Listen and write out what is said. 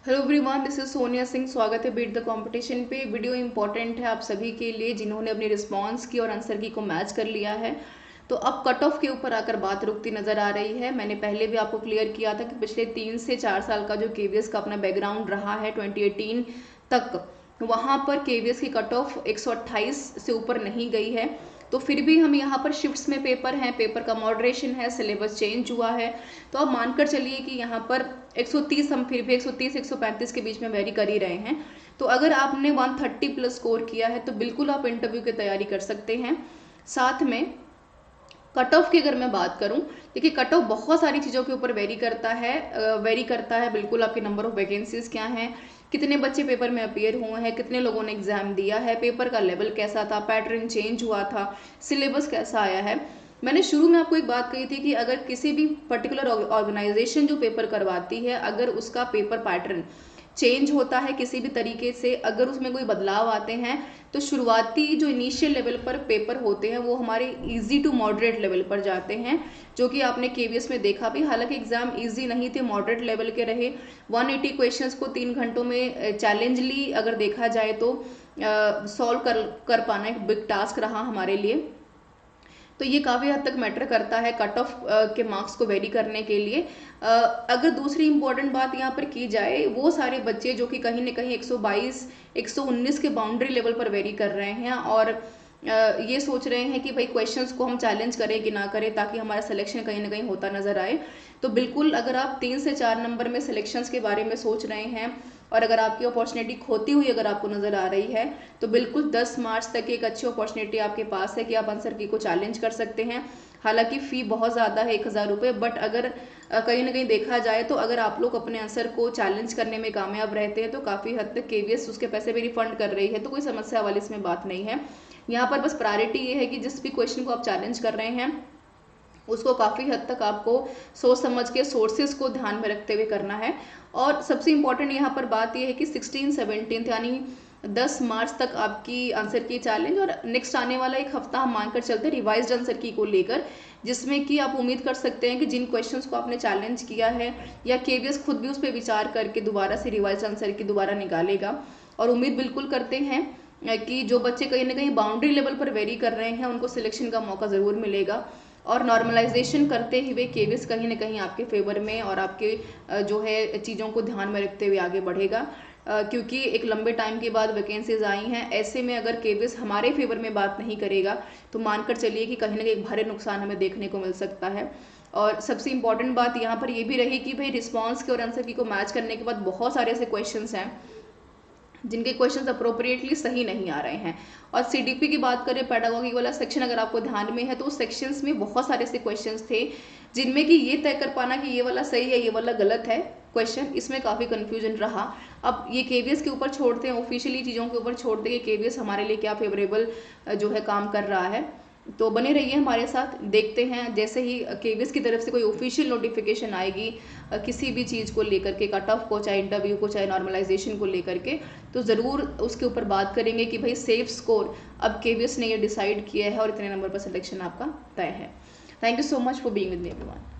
Hello everyone, this is Sonia Singh. स्वागत है beat the competition पे। वीडियो इंपॉर्टेंट है आप सभी के लिए जिन्होंने अपनी रिस्पांस की और आंसर की को मैच कर लिया है। तो अब कट ऑफ के ऊपर आकर बात रुकती नजर आ रही है। मैंने पहले भी आपको क्लियर किया था कि पिछले 3 से 4 साल का जो केवीएस का अपना बैकग्राउंड रहा है 2018 तक, वहां पर केवीएस की कट ऑफ 128 से ऊपर नहीं गई है। तो फिर भी हम यहाँ पर शिफ्ट्स में पेपर हैं, पेपर का मॉडरेशन है, सिलेबस चेंज हुआ है। तो आप मानकर चलिए कि यहाँ पर 130 हम फिर भी 130 135 के बीच में वेरी कर ही रहे हैं। तो अगर आपने 130 प्लस स्कोर किया है तो बिल्कुल आप इंटरव्यू की तैयारी कर सकते हैं। साथ में कट ऑफ की अगर मैं बात करूं, देखिए कट ऑफ बहुत सारी चीज़ों के ऊपर वेरी करता है बिल्कुल। आपके नंबर ऑफ वैकेंसीज क्या हैं, कितने बच्चे पेपर में अपियर हुए हैं, कितने लोगों ने एग्जाम दिया है, पेपर का लेवल कैसा था, पैटर्न चेंज हुआ था, सिलेबस कैसा आया है। मैंने शुरू में आपको एक बात कही थी कि अगर किसी भी पर्टिकुलर ऑर्गेनाइजेशन जो पेपर करवाती है, अगर उसका पेपर पैटर्न चेंज होता है किसी भी तरीके से, अगर उसमें कोई बदलाव आते हैं, तो शुरुआती जो इनिशियल लेवल पर पेपर होते हैं वो हमारे इजी टू मॉडरेट लेवल पर जाते हैं, जो कि आपने केवीएस में देखा भी। हालांकि एग्जाम इजी नहीं थे, मॉडरेट लेवल के रहे। 180 क्वेश्चंस को 3 घंटों में चैलेंजली अगर देखा जाए तो सॉल्व कर पाना एक बिग टास्क रहा हमारे लिए। तो ये काफ़ी हद तक मैटर करता है कट ऑफ के मार्क्स को वेरी करने के लिए। अगर दूसरी इंपॉर्टेंट बात यहाँ पर की जाए, वो सारे बच्चे जो कि कहीं ना कहीं 122 119 के बाउंड्री लेवल पर वेरी कर रहे हैं और ये सोच रहे हैं कि भाई क्वेश्चंस को हम चैलेंज करें कि ना करें ताकि हमारा सिलेक्शन कहीं ना कहीं होता नजर आए। तो बिल्कुल अगर आप 3 से 4 नंबर में सिलेक्शंस के बारे में सोच रहे हैं और अगर आपकी अपॉर्चुनिटी खोती हुई अगर आपको नजर आ रही है, तो बिल्कुल 10 मार्च तक एक अच्छी अपॉर्चुनिटी आपके पास है कि आप आंसर की को चैलेंज कर सकते हैं। हालांकि फ़ी बहुत ज़्यादा है 1000 रुपये, बट अगर कहीं ना कहीं देखा जाए तो अगर आप लोग अपने आंसर को चैलेंज करने में कामयाब रहते हैं तो काफ़ी हद तक केवीएस उसके पैसे भी रिफंड कर रही है, तो कोई समस्या वाली इसमें बात नहीं है। यहाँ पर बस प्रायोरिटी ये है कि जिस भी क्वेश्चन को आप चैलेंज कर रहे हैं उसको काफ़ी हद तक आपको सोच समझ के सोर्सेज को ध्यान में रखते हुए करना है। और सबसे इम्पॉर्टेंट यहाँ पर बात यह है कि 16 17 यानी 10 मार्च तक आपकी आंसर की चैलेंज, और नेक्स्ट आने वाला एक हफ्ता हम मानकर चलते हैं रिवाइज्ड आंसर की को लेकर, जिसमें कि आप उम्मीद कर सकते हैं कि जिन क्वेश्चंस को आपने चैलेंज किया है या केवीएस खुद भी उस पर विचार करके दोबारा से रिवाइज्ड आंसर की दोबारा निकालेगा। और उम्मीद बिल्कुल करते हैं कि जो बच्चे कहीं ना कहीं बाउंड्री लेवल पर वेरी कर रहे हैं उनको सिलेक्शन का मौका ज़रूर मिलेगा। और नॉर्मलाइजेशन करते हुए केवीएस कहीं ना कहीं आपके फेवर में और आपके जो है चीज़ों को ध्यान में रखते हुए आगे बढ़ेगा। क्योंकि एक लंबे टाइम के बाद वैकेंसीज आई हैं, ऐसे में अगर केवीएस हमारे फेवर में बात नहीं करेगा तो मानकर चलिए कि कहीं ना कहीं भारी नुकसान हमें देखने को मिल सकता है। और सबसे इंपॉर्टेंट बात यहाँ पर यह भी रही कि भाई रिस्पॉन्स के और आंसर की को मैच करने के बाद बहुत सारे ऐसे क्वेश्चंस हैं जिनके क्वेश्चंस अप्रोप्रिएटली सही नहीं आ रहे हैं। और सीडीपी की बात करें, पेडागोगी वाला सेक्शन अगर आपको ध्यान में है, तो उस सेक्शंस में बहुत सारे ऐसे क्वेश्चंस थे जिनमें कि ये तय कर पाना कि ये वाला सही है ये वाला गलत है क्वेश्चन, इसमें काफ़ी कन्फ्यूजन रहा। अब ये केवीएस के ऊपर छोड़ते हैं, ऑफिशियली चीज़ों के ऊपर छोड़ते हैं कि केवीएस हमारे लिए क्या फेवरेबल जो है काम कर रहा है। तो बने रहिए हमारे साथ, देखते हैं जैसे ही केवीएस की तरफ से कोई ऑफिशियल नोटिफिकेशन आएगी किसी भी चीज़ को लेकर के, कट ऑफ को, चाहे इंटरव्यू को, चाहे नॉर्मलाइजेशन को लेकर के, तो ज़रूर उसके ऊपर बात करेंगे कि भाई सेफ स्कोर अब केवीएस ने ये डिसाइड किया है और इतने नंबर पर सिलेक्शन आपका तय है। Thank you so much for being with me everyone.